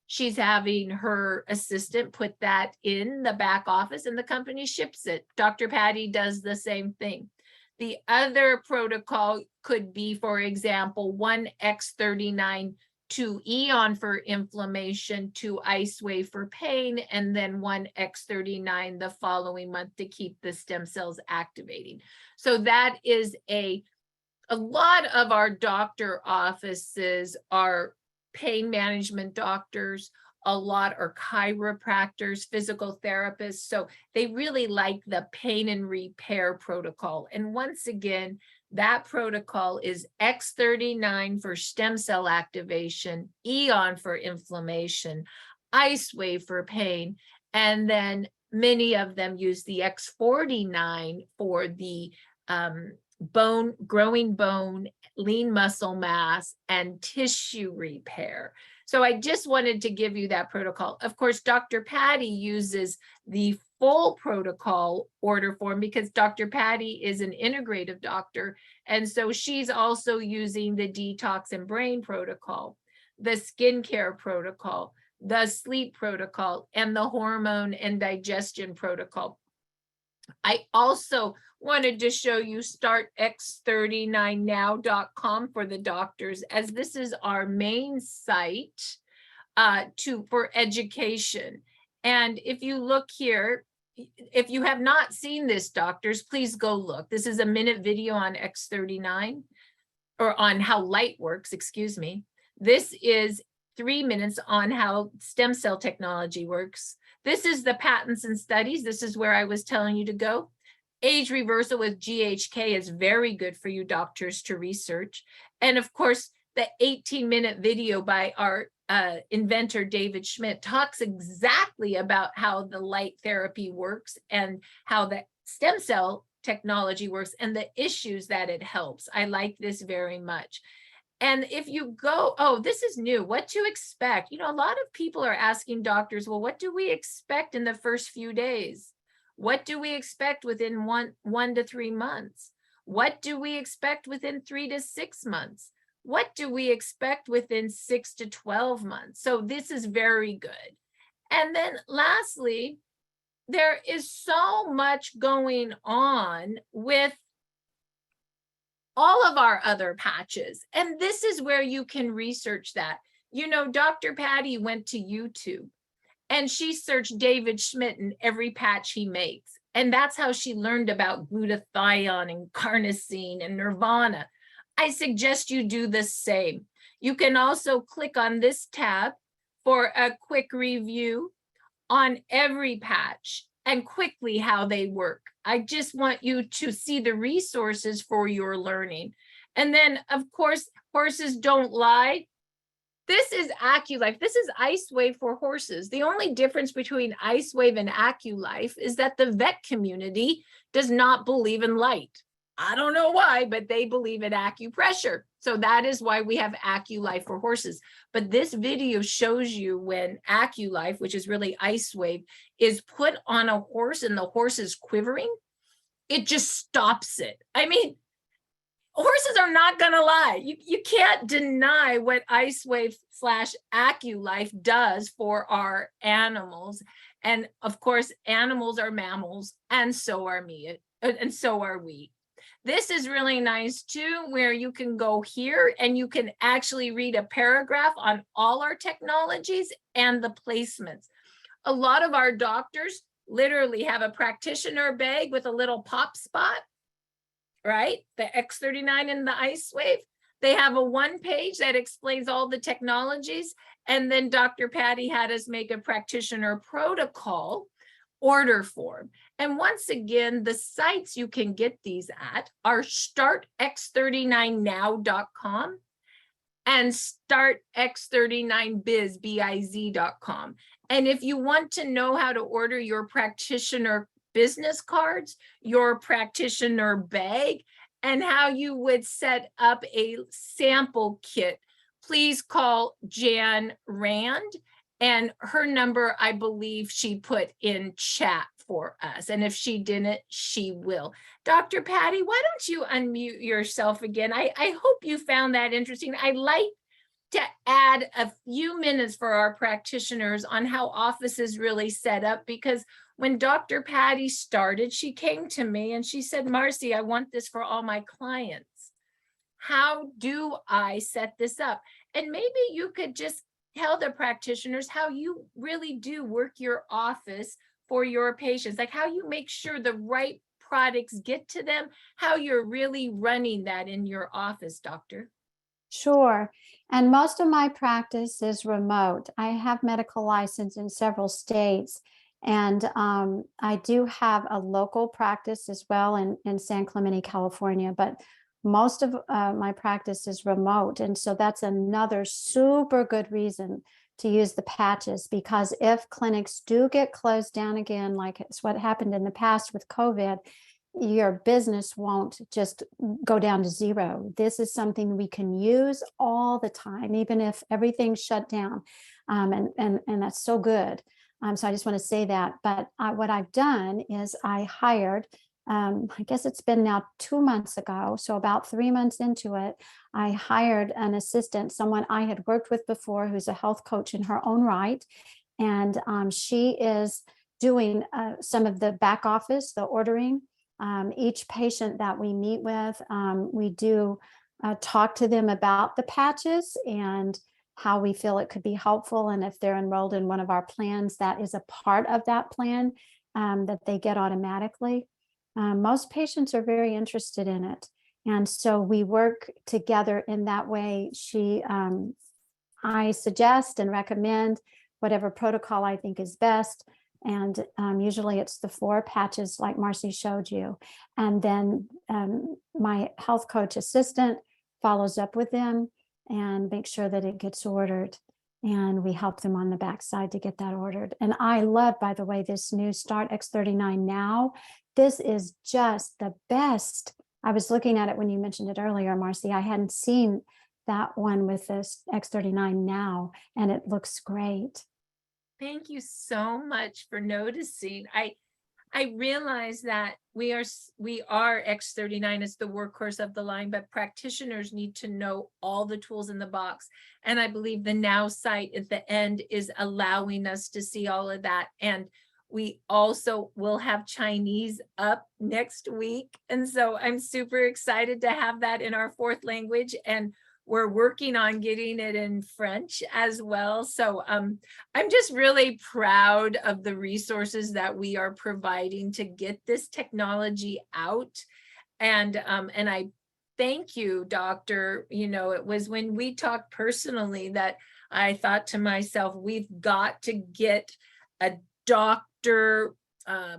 she's having her assistant put that in the back office and the company ships it. Dr. Patty does the same thing. The other protocol could be, for example, 1 X39 to Aeon for inflammation, to Icewave for pain, and then 1 X39 the following month to keep the stem cells activating. So that is a lot of our doctor offices are pain management doctors, a lot are chiropractors, physical therapists. So they really like the pain and repair protocol. And once again, that protocol is X39 for stem cell activation, Aeon for inflammation, Icewave for pain, and then many of them use the X49 for the growing bone, lean muscle mass, and tissue repair. So I just wanted to give you that protocol. Of course, Dr. Patty uses the full protocol order form because Dr. Patty is an integrative doctor. And so she's also using the detox and brain protocol, the skincare protocol, the sleep protocol, and the hormone and digestion protocol. I also wanted to show you startx39now.com for the doctors, as this is our main site for education. And if you look here, if you have not seen this, doctors, please go look. This is a minute video on X39, or on how light works, excuse me. This is 3 minutes on how stem cell technology works. This is the patents and studies. This is where I was telling you to go. Age reversal with GHK is very good for you doctors to research. And of course, the 18-minute video by our inventor, David Schmidt, talks exactly about how the light therapy works and how the stem cell technology works and the issues that it helps. I like this very much. And if you go, oh, this is new, what to expect. A lot of people are asking doctors, well, what do we expect in the first few days? What do we expect within one to 3 months? What do we expect within 3 to 6 months? What do we expect within 6 to 12 months? So this is very good. And then lastly, there is so much going on with all of our other patches. And this is where you can research that. Dr. Patty went to YouTube and she searched David Schmidt in every patch he makes. And that's how she learned about glutathione and carnosine and nirvana. I suggest you do the same. You can also click on this tab for a quick review on every patch and quickly how they work. I just want you to see the resources for your learning. And then, of course, horses don't lie. This is AccuLife. This is Icewave for horses. The only difference between Icewave and AccuLife is that the vet community does not believe in light. I don't know why, but they believe in acupressure. So that is why we have AccuLife for horses. But this video shows you when AccuLife, which is really Icewave, is put on a horse and the horse is quivering, it just stops it. I mean, horses are not going to lie. You can't deny what Icewave / AccuLife does for our animals. And of course, animals are mammals, and so are we. This is really nice too, where you can go here and you can actually read a paragraph on all our technologies and the placements. A lot of our doctors literally have a practitioner bag with a little pop spot, right? The X39 and the Icewave. They have a one page that explains all the technologies. And then Dr. Patty had us make a practitioner protocol order form. And once again, the sites you can get these at are startx39now.com and startx39biz.com. And if you want to know how to order your practitioner business cards, your practitioner bag, and how you would set up a sample kit, please call Jan Rand. And her number, I believe she put in chat for us. And if she didn't, she will. Dr. Patty, why don't you unmute yourself again? I hope you found that interesting. I like to add a few minutes for our practitioners on how office is really set up, because when Dr. Patty started, she came to me and she said, Marci, I want this for all my clients. How do I set this up? And maybe you could just tell the practitioners how you really do work your office for your patients, like how you make sure the right products get to them, how you're really running that in your office, doctor. Sure. And most of my practice is remote. I have medical license in several states, and I do have a local practice as well in San Clemente, California, but most of my practice is remote. And so that's another super good reason to use the patches, because if clinics do get closed down again, like it's what happened in the past with COVID, your business won't just go down to zero. This is something we can use all the time, even if everything's shut down. And that's so good. So I just want to say that. But what I've done is I hired, I guess it's been now 2 months ago, so about 3 months into it, I hired an assistant, someone I had worked with before, who's a health coach in her own right. And she is doing some of the back office, the ordering. Each patient that we meet with, we do talk to them about the patches and how we feel it could be helpful. And if they're enrolled in one of our plans, that is a part of that plan that they get automatically. Most patients are very interested in it. And so we work together in that way. I suggest and recommend whatever protocol I think is best. And usually it's the 4 patches like Marci showed you. And then my health coach assistant follows up with them and makes sure that it gets ordered. And we help them on the backside to get that ordered. And I love, by the way, this new Start X39 Now. This is just the best. I was looking at it when you mentioned it earlier, Marci. I hadn't seen that one with this X39 Now, and it looks great. Thank you so much for noticing. I realize that we are X39 is the workhorse of the line, but practitioners need to know all the tools in the box. And I believe the Now site at the end is allowing us to see all of that. And we also will have Chinese up next week. And so I'm super excited to have that in our 4th language. And we're working on getting it in French as well. So I'm just really proud of the resources that we are providing to get this technology out. And I thank you, doctor. You know, it was when we talked personally that I thought to myself, we've got to get a doctor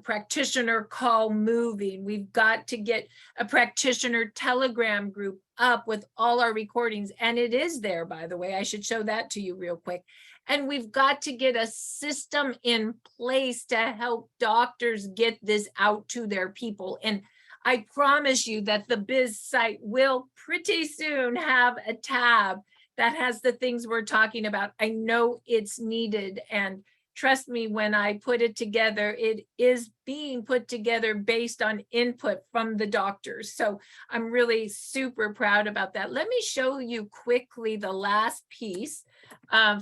practitioner call moving. We've got to get a practitioner Telegram group up with all our recordings. And it is there, by the way. I should show that to you real quick. And we've got to get a system in place to help doctors get this out to their people. And I promise you that the Biz site will pretty soon have a tab that has the things we're talking about. I know it's needed, and trust me, when I put it together, it is being put together based on input from the doctors. So I'm really super proud about that. Let me show you quickly the last piece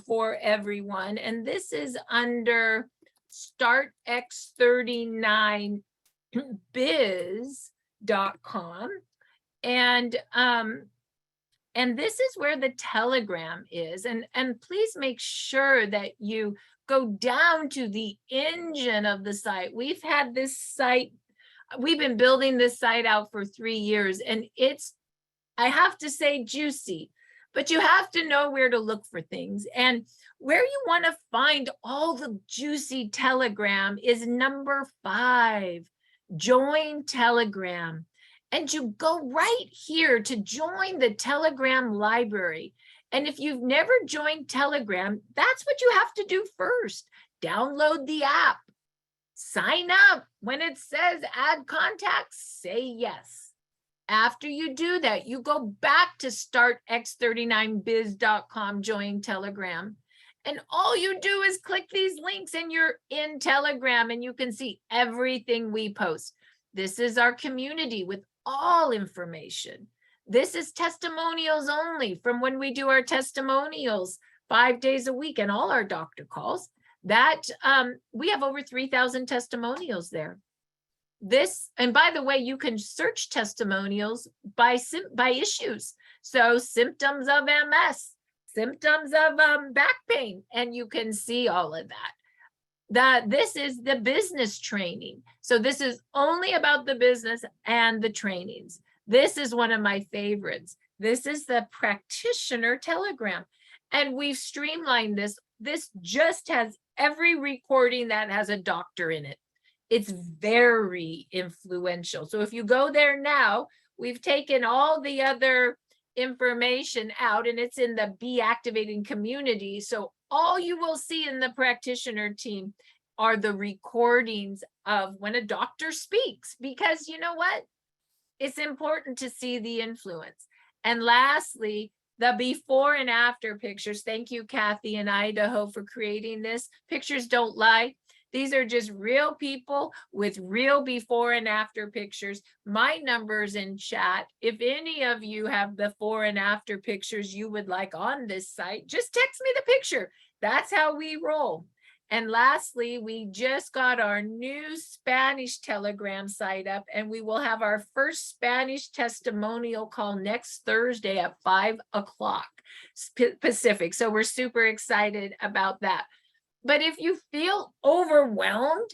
for everyone. And this is under Start X39 biz.com. And this is where the Telegram is. And please make sure that you go down to the engine of the site. We've had this site, we've been building this site out for 3 years, and it's, I have to say, juicy, but you have to know where to look for things. And where you want to find all the juicy Telegram is number 5, join Telegram. And you go right here to join the Telegram library. And if you've never joined Telegram, that's what you have to do first. Download the app, sign up. When it says add contacts, say yes. After you do that, you go back to startx39biz.com, join Telegram. And all you do is click these links and you're in Telegram, and you can see everything we post. This is our community with all information. This is testimonials only from when we do our testimonials 5 days a week and all our doctor calls. That we have over 3,000 testimonials there. This, and by the way, you can search testimonials by issues. So symptoms of MS, symptoms of back pain, and you can see all of that. This is the business training. So this is only about the business and the trainings. This is one of my favorites. This is the practitioner Telegram. And we've streamlined this. This just has every recording that has a doctor in it. It's very influential. So if you go there now, we've taken all the other information out, and it's in the Be Activating community. So all you will see in the practitioner team are the recordings of when a doctor speaks, because you know what? It's important to see the influence. And lastly, the before and after pictures. Thank you, Kathy and Idaho, for creating this. Pictures don't lie. These are just real people with real before and after pictures. My number's in chat. If any of you have before and after pictures you would like on this site, just text me the picture. That's how we roll. And lastly, we just got our new Spanish Telegram site up, and we will have our first Spanish testimonial call next Thursday at 5 o'clock Pacific. So we're super excited about that. But if you feel overwhelmed,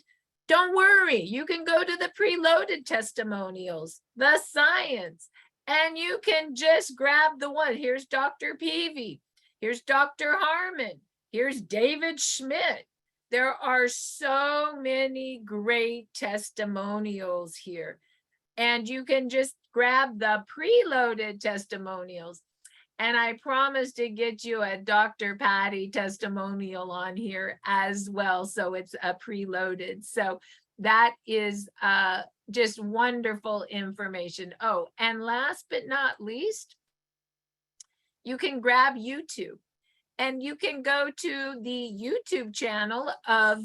don't worry. You can go to the preloaded testimonials, the science, and you can just grab the one. Here's Dr. Peavy. Here's Dr. Harmon. Here's David Schmidt. There are so many great testimonials here. And you can just grab the preloaded testimonials. And I promise to get you a Dr. Patty testimonial on here as well. So it's a preloaded. So that is just wonderful information. Oh, and last but not least, you can grab YouTube. And you can go to the YouTube channel of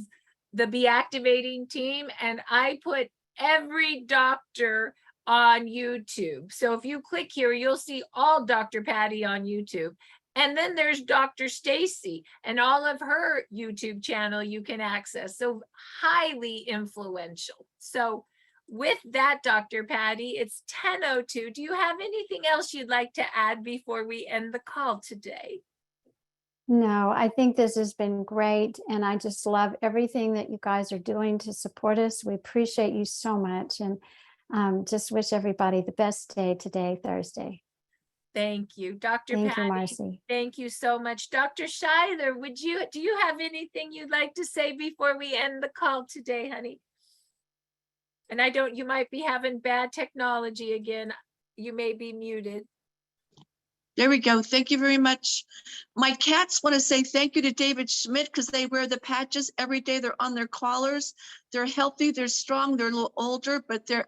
the Be Activating team, and I put every doctor on YouTube. So if you click here, you'll see all Dr. Patty on YouTube. And then there's Dr. Stacy, and all of her YouTube channel you can access. So highly influential. So with that, Dr. Patty, it's 10:02. Do you have anything else you'd like to add before we end the call today? No, I think this has been great. And I just love everything that you guys are doing to support us. We appreciate you so much. And just wish everybody the best day today, Thursday. Thank you, Dr. Thank Patty. you, Marci. Thank you so much. Dr. Shyler, do you have anything you'd like to say before we end the call today, honey? And you might be having bad technology again. You may be muted. There we go. Thank you very much. My cats want to say thank you to David Schmidt because they wear the patches every day. They're on their collars. They're healthy. They're strong. They're a little older, but they're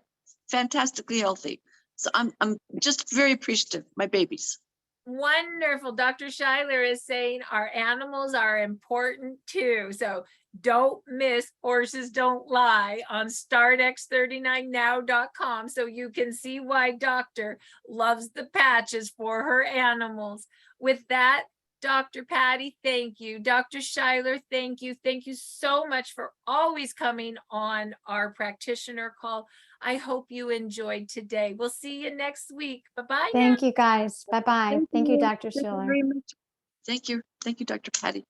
fantastically healthy. So I'm just very appreciative. My babies. Wonderful. Dr. Shyler is saying our animals are important too. So don't miss Horses Don't Lie on startx39now.com so you can see why Doctor loves the patches for her animals. With that, Dr. Patty, thank you. Dr. Shyler, thank you. Thank you so much for always coming on our practitioner call. I hope you enjoyed today. We'll see you next week. Bye-bye. Thank you guys. Bye-bye. Thank you, Dr. Thank you Shyler. very much. Thank you. Thank you, Dr. Patty.